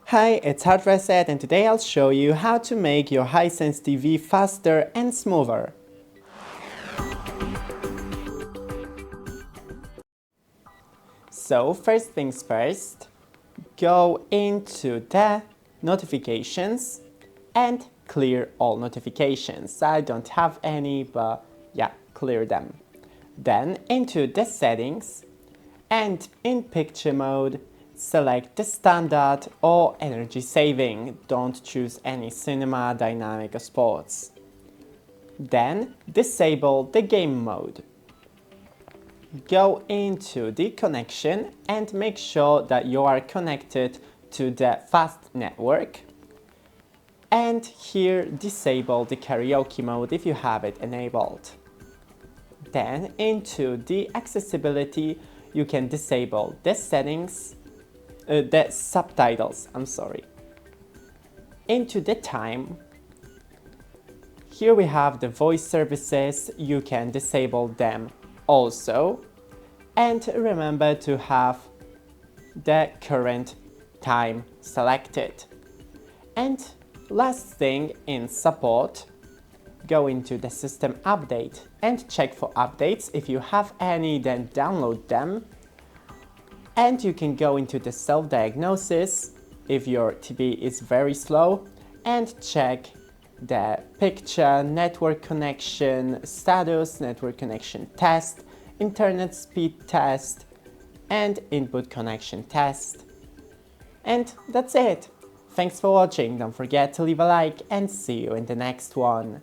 Hi, it's HardReset and today I'll show you how to make your HISENSE TV faster and smoother. So first things first, go into the notifications and clear all notifications. I don't have any, but yeah, clear them. Then into the settings and in picture mode, select the standard or energy saving. Don't choose any cinema, dynamic or sports. Then disable the game mode. Go into the connection and make sure that you are connected to the fast network. And here disable the karaoke mode if you have it enabled. Then into the accessibility, you can disable the settings, the subtitles, Into the time, here we have the voice services, you can disable them also. And remember to have the current time selected. And last thing, in support, go into the system update and check for updates. If you have any, then download them. And you can go into the self-diagnosis if your TV is very slow and check the picture, network connection status, network connection test, internet speed test, and input connection test. And that's it. Thanks for watching. Don't forget to leave a like and see you in the next one.